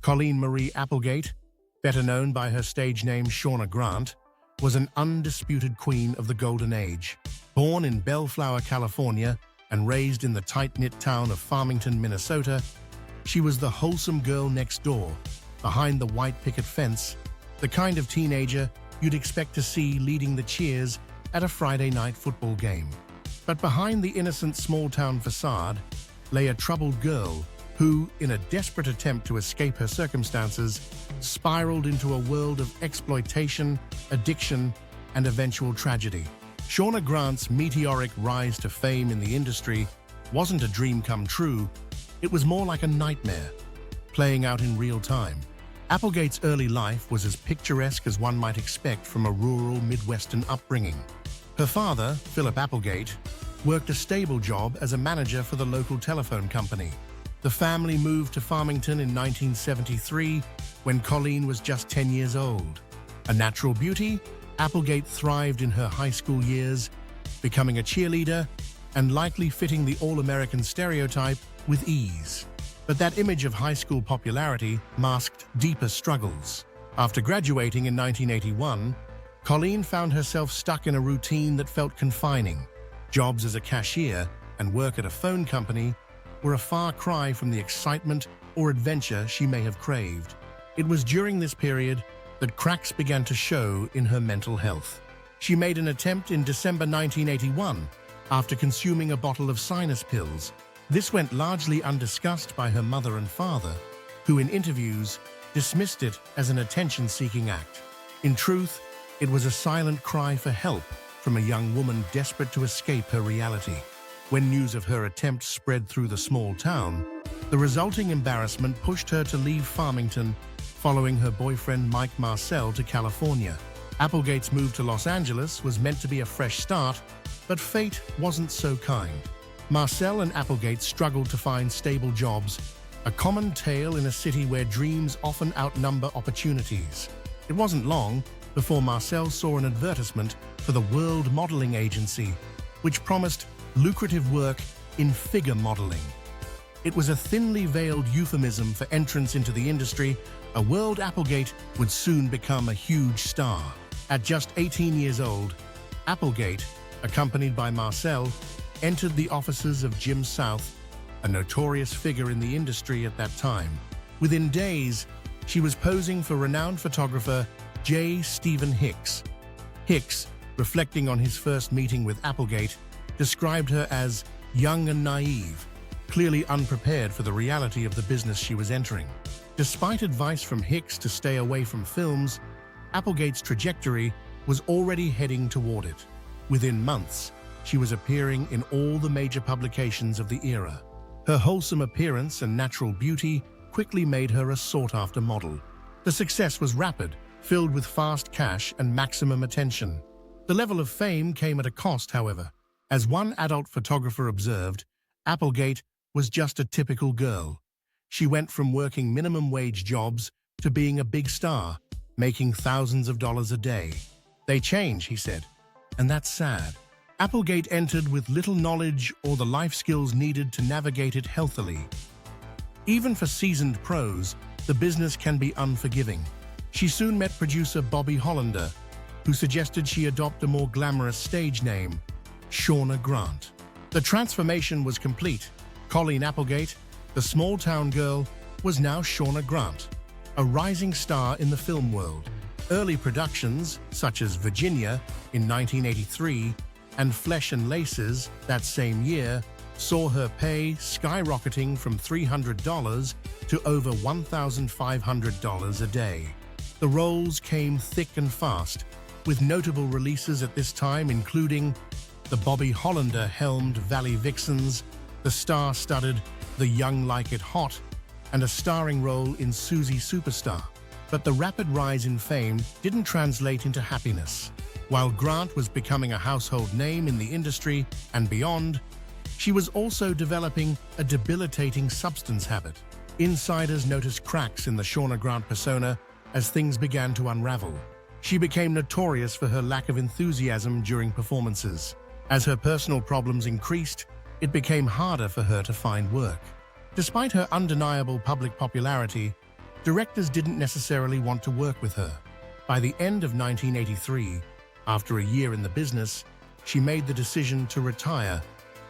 Colleen Marie Applegate, better known by her stage name Shauna Grant, was an undisputed queen of the Golden Age. Born in Bellflower, California, and raised in the tight-knit town of Farmington, Minnesota, she was the wholesome girl next door, behind the white picket fence, the kind of teenager you'd expect to see leading the cheers at a Friday night football game. But behind the innocent small-town facade lay a troubled girl who, in a desperate attempt to escape her circumstances, spiraled into a world of exploitation, addiction, and eventual tragedy. Shauna Grant's meteoric rise to fame in the industry wasn't a dream come true, it was more like a nightmare, playing out in real time. Applegate's early life was as picturesque as one might expect from a rural Midwestern upbringing. Her father, Philip Applegate, worked a stable job as a manager for the local telephone company. The family moved to Farmington in 1973 when Colleen was just 10 years old. A natural beauty, Applegate thrived in her high school years, becoming a cheerleader and likely fitting the all-American stereotype with ease. But that image of high school popularity masked deeper struggles. After graduating in 1981, Colleen found herself stuck in a routine that felt confining. Jobs as a cashier and work at a phone company were a far cry from the excitement or adventure she may have craved. It was during this period that cracks began to show in her mental health. She made an attempt in December 1981 after consuming a bottle of sinus pills. This went largely undiscussed by her mother and father, who in interviews dismissed it as an attention-seeking act. In truth, it was a silent cry for help from a young woman desperate to escape her reality. When news of her attempt spread through the small town, the resulting embarrassment pushed her to leave Farmington, following her boyfriend Mike Marcel to California. Applegate's move to Los Angeles was meant to be a fresh start, but fate wasn't so kind. Marcel and Applegate struggled to find stable jobs, a common tale in a city where dreams often outnumber opportunities. It wasn't long before Marcel saw an advertisement for the World Modeling Agency, which promised lucrative work in figure modeling. It was a thinly veiled euphemism for entrance into the industry. A World Applegate would soon become a huge star. At just 18 years old, Applegate, accompanied by Marcel, entered the offices of Jim South, a notorious figure in the industry at that time. Within days, she was posing for renowned photographer J. Stephen Hicks. Hicks, reflecting on his first meeting with Applegate, described her as young and naive, clearly unprepared for the reality of the business she was entering. Despite advice from Hicks to stay away from films, Applegate's trajectory was already heading toward it. Within months, she was appearing in all the major publications of the era. Her wholesome appearance and natural beauty quickly made her a sought-after model. The success was rapid, filled with fast cash and maximum attention. The level of fame came at a cost, however. As one adult photographer observed, Applegate was just a typical girl. She went from working minimum-wage jobs to being a big star, making thousands of dollars a day. They change, he said, and that's sad. Applegate entered with little knowledge or the life skills needed to navigate it healthily. Even for seasoned pros, the business can be unforgiving. She soon met producer Bobby Hollander, who suggested she adopt a more glamorous stage name, Shauna Grant. The transformation was complete. Colleen Applegate, the small-town girl, was now Shauna Grant, a rising star in the film world. Early productions, such as Virginia in 1983 and Flesh and Laces that same year, saw her pay skyrocketing from $300 to over $1,500 a day. The roles came thick and fast, with notable releases at this time including the Bobby Hollander-helmed Valley Vixens, the star-studded The Young Like It Hot, and a starring role in Susie Superstar. But the rapid rise in fame didn't translate into happiness. While Grant was becoming a household name in the industry and beyond, she was also developing a debilitating substance habit. Insiders noticed cracks in the Shauna Grant persona as things began to unravel. She became notorious for her lack of enthusiasm during performances. As her personal problems increased, it became harder for her to find work. Despite her undeniable public popularity, directors didn't necessarily want to work with her. By the end of 1983, after a year in the business, she made the decision to retire,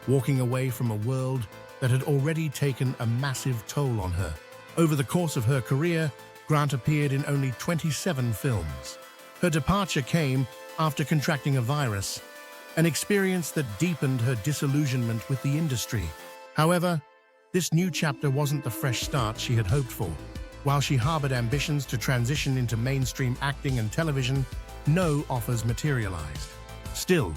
walking away from a world that had already taken a massive toll on her. Over the course of her career, Grant appeared in only 27 films. Her departure came after contracting a virus, an experience that deepened her disillusionment with the industry. However, this new chapter wasn't the fresh start she had hoped for. While she harbored ambitions to transition into mainstream acting and television, no offers materialized. Still,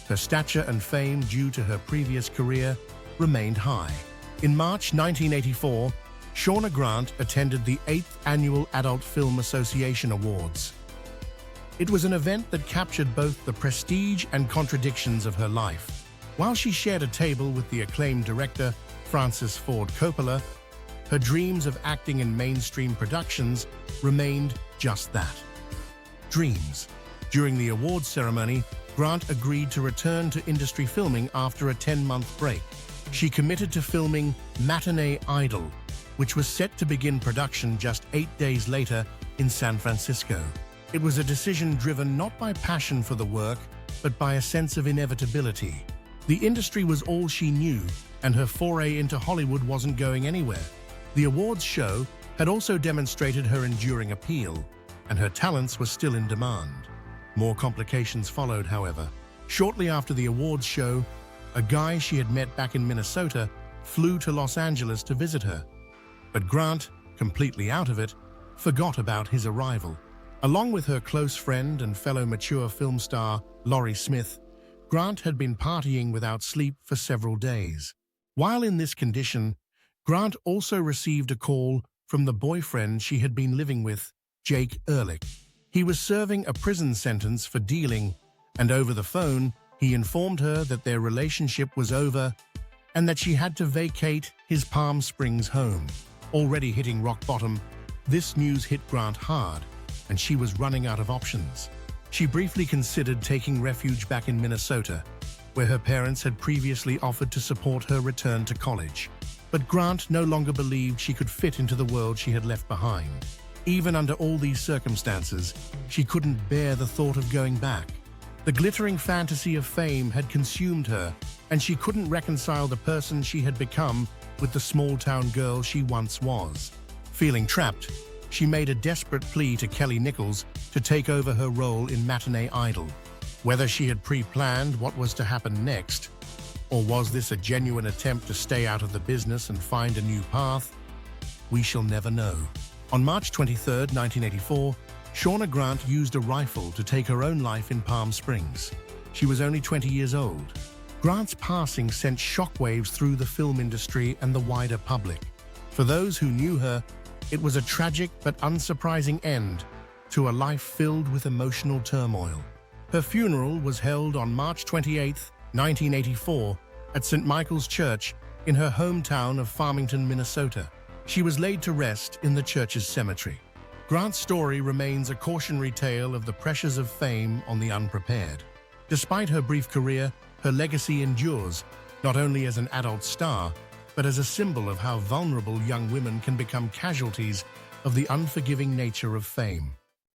her stature and fame due to her previous career remained high. In March 1984, Shauna Grant attended the 8th Annual Adult Film Association Awards. It was an event that captured both the prestige and contradictions of her life. While she shared a table with the acclaimed director Francis Ford Coppola, her dreams of acting in mainstream productions remained just that. Dreams. During the awards ceremony, Grant agreed to return to industry filming after a 10-month break. She committed to filming Matinee Idol, which was set to begin production just 8 days later in San Francisco. It was a decision driven not by passion for the work, but by a sense of inevitability. The industry was all she knew, and her foray into Hollywood wasn't going anywhere. The awards show had also demonstrated her enduring appeal, and her talents were still in demand. More complications followed, however. Shortly after the awards show, a guy she had met back in Minnesota flew to Los Angeles to visit her. But Grant, completely out of it, forgot about his arrival. Along with her close friend and fellow mature film star, Laurie Smith, Grant had been partying without sleep for several days. While in this condition, Grant also received a call from the boyfriend she had been living with, Jake Ehrlich. He was serving a prison sentence for dealing, and over the phone, he informed her that their relationship was over and that she had to vacate his Palm Springs home. Already hitting rock bottom, this news hit Grant hard, and she was running out of options. She briefly considered taking refuge back in Minnesota, where her parents had previously offered to support her return to college. But Grant no longer believed she could fit into the world she had left behind. Even under all these circumstances, she couldn't bear the thought of going back. The glittering fantasy of fame had consumed her, and she couldn't reconcile the person she had become with the small-town girl she once was. Feeling trapped, she made a desperate plea to Kelly Nichols to take over her role in Matinee Idol. Whether she had pre-planned what was to happen next, or was this a genuine attempt to stay out of the business and find a new path, we shall never know. On March 23, 1984, Shauna Grant used a rifle to take her own life in Palm Springs. She was only 20 years old. Grant's passing sent shockwaves through the film industry and the wider public. For those who knew her, it was a tragic but unsurprising end to a life filled with emotional turmoil. Her funeral was held on March 28, 1984, at St. Michael's Church in her hometown of Farmington, Minnesota. She was laid to rest in the church's cemetery. Grant's story remains a cautionary tale of the pressures of fame on the unprepared. Despite her brief career, her legacy endures, not only as an adult star, but as a symbol of how vulnerable young women can become casualties of the unforgiving nature of fame.